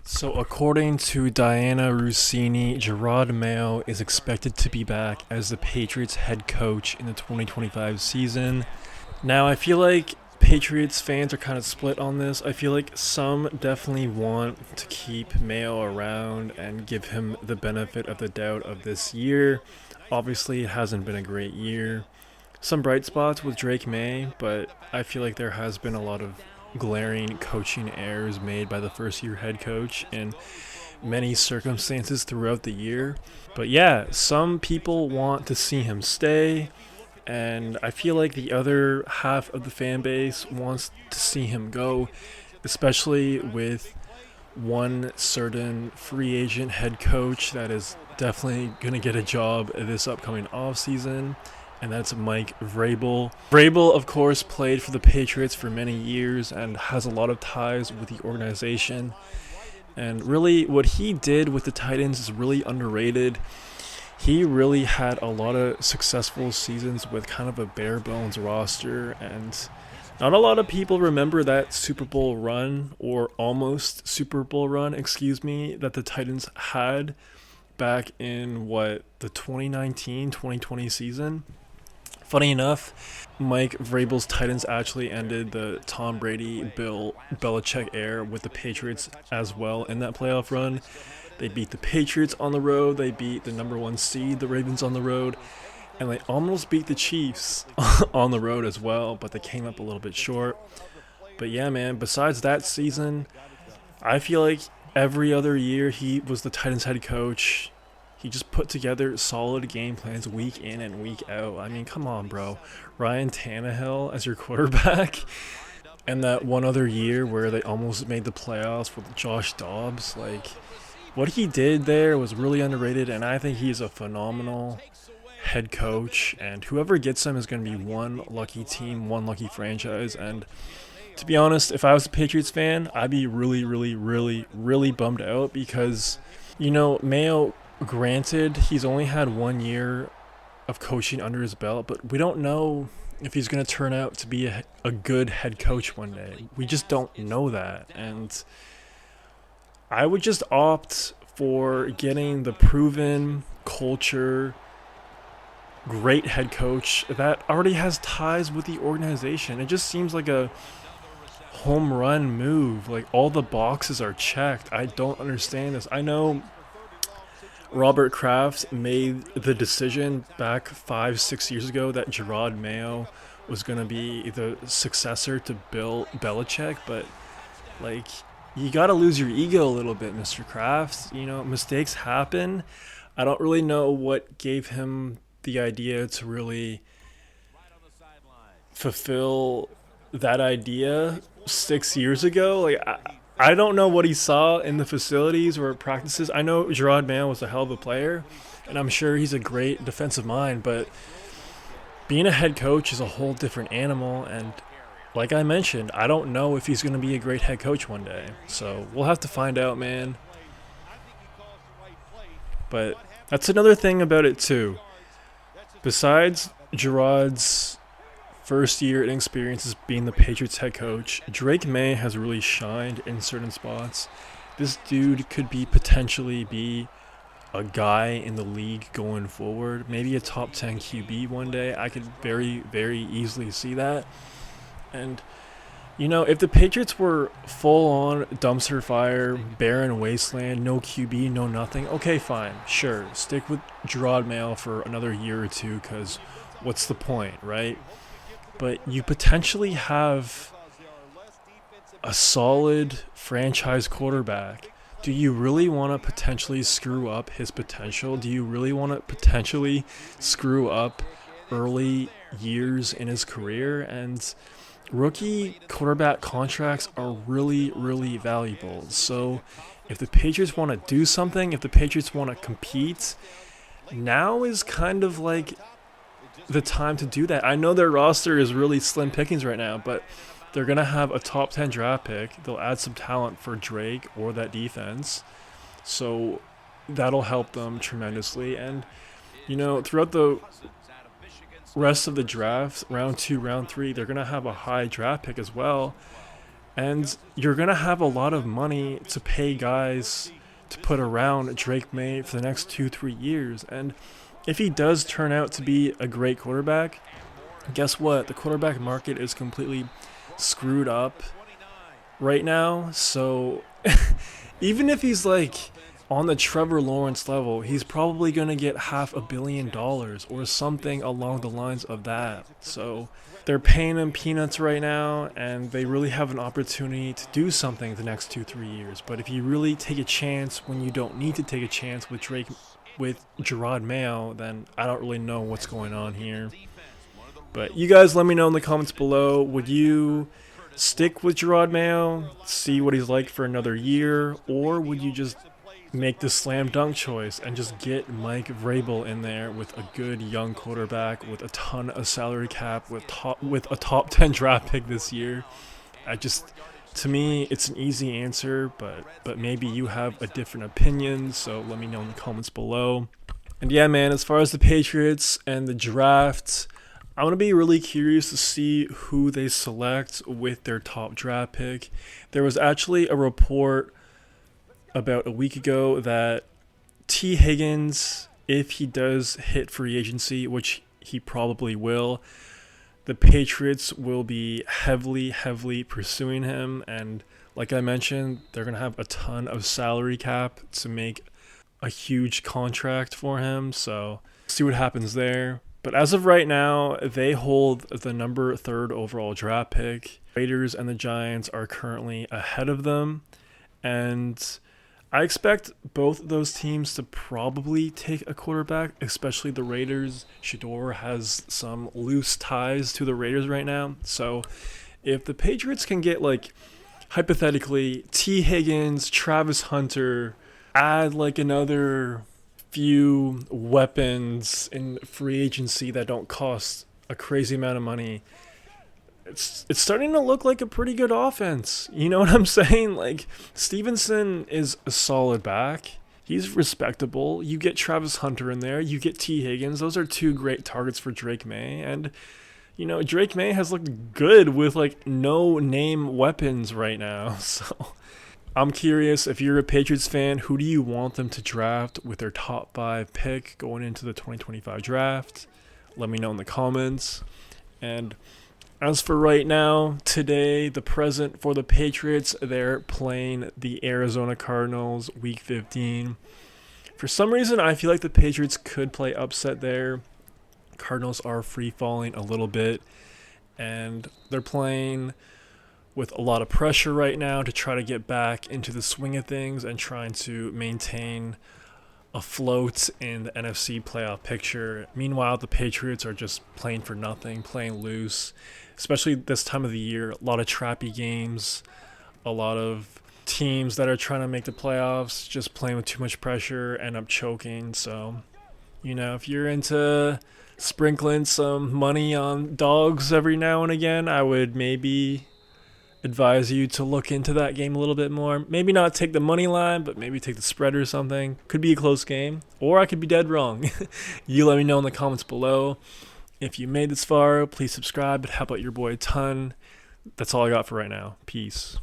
So, according to Diana Rossini, Jerod Mayo is expected to be back as the Patriots head coach in the 2025 season. Now, I feel like Patriots fans are kind of split on this. I feel like some definitely want to keep Mayo around and give him the benefit of the doubt of this year. Obviously, it hasn't been a great year. Some bright spots with Drake May, but I feel like there has been a lot of glaring coaching errors made by the first year head coach in many circumstances throughout the year. But yeah, some people want to see him stay, and I feel like the other half of the fan base wants to see him go, especially with one certain free agent head coach that is definitely going to get a job this upcoming offseason, and that's Mike Vrabel. Vrabel, of course, played for the Patriots for many years and has a lot of ties with the organization. And really, what he did with the Titans is really underrated. He really had a lot of successful seasons with kind of a bare bones roster, and not a lot of people remember that Super Bowl run, or almost Super Bowl run, that the Titans had back in the 2019-2020 season. Funny enough, Mike Vrabel's Titans actually ended the Tom Brady, Bill Belichick era with the Patriots as well in that playoff run. They beat the Patriots on the road, they beat the number one seed, the Ravens, on the road, and they almost beat the Chiefs on the road as well, but they came up a little bit short. But yeah, man, besides that season, I feel like every other year he was the Titans head coach. He just put together solid game plans week in and week out. I mean, come on, bro. Ryan Tannehill as your quarterback. And that one other year where they almost made the playoffs with Josh Dobbs. Like, what he did there was really underrated, and I think he's a phenomenal head coach. And whoever gets him is going to be one lucky team, one lucky franchise. And to be honest, if I was a Patriots fan, I'd be really, really, really, really bummed out because, Mayo, granted, he's only had 1 year of coaching under his belt, but we don't know if he's going to turn out to be a good head coach one day. We just don't know that. And I would just opt for getting the proven culture, great head coach that already has ties with the organization. It just seems like a home run move. Like, all the boxes are checked. I don't understand this. I know Robert Kraft made the decision back 5-6 years ago that Jerod Mayo was going to be the successor to Bill Belichick, but like, you got to lose your ego a little bit, Mr. Kraft. Mistakes happen. I don't really know what gave him the idea to really fulfill that idea 6 years ago. Like, I don't know what he saw in the facilities or practices. I know Jerod Mayo was a hell of a player, and I'm sure he's a great defensive mind, but being a head coach is a whole different animal, and like I mentioned, I don't know if he's going to be a great head coach one day. So we'll have to find out, man. But that's another thing about it, too. Besides Gerod's first year experience as being the Patriots head coach, Drake May has really shined in certain spots. This dude could potentially be a guy in the league going forward. Maybe a top 10 QB one day. I could very, very easily see that. And, if the Patriots were full-on dumpster fire, barren wasteland, no QB, no nothing, okay, fine, sure. Stick with Jerod Mayo for another year or two, because what's the point, right? But you potentially have a solid franchise quarterback. Do you really want to potentially screw up his potential? Do you really want to potentially screw up early years in his career? And rookie quarterback contracts are really, really valuable. So if the Patriots want to do something, if the Patriots want to compete, now is kind of like the time to do that. I know their roster is really slim pickings right now, but they're going to have a top 10 draft pick. They'll add some talent for Drake or that defense. So that'll help them tremendously. And, throughout the rest of the draft, round 2, round 3, they're going to have a high draft pick as well. And you're going to have a lot of money to pay guys to put around Drake May for the next 2-3 years. And if he does turn out to be a great quarterback, guess what? The quarterback market is completely screwed up right now. So even if he's like on the Trevor Lawrence level, he's probably going to get $500 million or something along the lines of that. So they're paying him peanuts right now, and they really have an opportunity to do something the next 2-3 years. But if you really take a chance when you don't need to take a chance with Jerod Mayo, then I don't really know what's going on here. But you guys let me know in the comments below. Would you stick with Jerod Mayo, see what he's like for another year, or would you just make the slam dunk choice and just get Mike Vrabel in there with a good young quarterback with a ton of salary cap with a top 10 draft pick this year? To me, it's an easy answer, but maybe you have a different opinion, so let me know in the comments below. And yeah, man, as far as the Patriots and the draft, I'm going to be really curious to see who they select with their top draft pick. There was actually a report about a week ago that T. Higgins, if he does hit free agency, which he probably will, the Patriots will be heavily pursuing him. And like I mentioned, they're going to have a ton of salary cap to make a huge contract for him. So see what happens there. But as of right now, they hold the number 3rd overall draft pick. Raiders and the Giants are currently ahead of them. And I expect both of those teams to probably take a quarterback, especially the Raiders. Shedeur has some loose ties to the Raiders right now. So if the Patriots can get, like, hypothetically, T. Higgins, Travis Hunter, add like another few weapons in free agency that don't cost a crazy amount of money, it's starting to look like a pretty good offense. You know what I'm saying? Like, Stevenson is a solid back. He's respectable. You get Travis Hunter in there. You get T. Higgins. Those are 2 great targets for Drake May. And, you know, Drake May has looked good with, like, no-name weapons right now. So I'm curious, if you're a Patriots fan, who do you want them to draft with their top 5 pick going into the 2025 draft? Let me know in the comments. And as for right now, today, the present for the Patriots, they're playing the Arizona Cardinals Week 15. For some reason, I feel like the Patriots could play upset there. Cardinals are free-falling a little bit, and they're playing with a lot of pressure right now to try to get back into the swing of things and trying to maintain afloat in the NFC playoff picture. Meanwhile, the Patriots are just playing for nothing, playing loose, especially this time of the year. A lot of trappy games, a lot of teams that are trying to make the playoffs just playing with too much pressure, end up choking. So, you know, if you're into sprinkling some money on dogs every now and again, I would maybe advise you to look into that game a little bit more. Maybe not take the money line, but maybe take the spread or something. Could be a close game, or I could be dead wrong. You let me know in the comments below. If you made this far, please subscribe. It helped out your boy a ton. That's all I got for right now. Peace.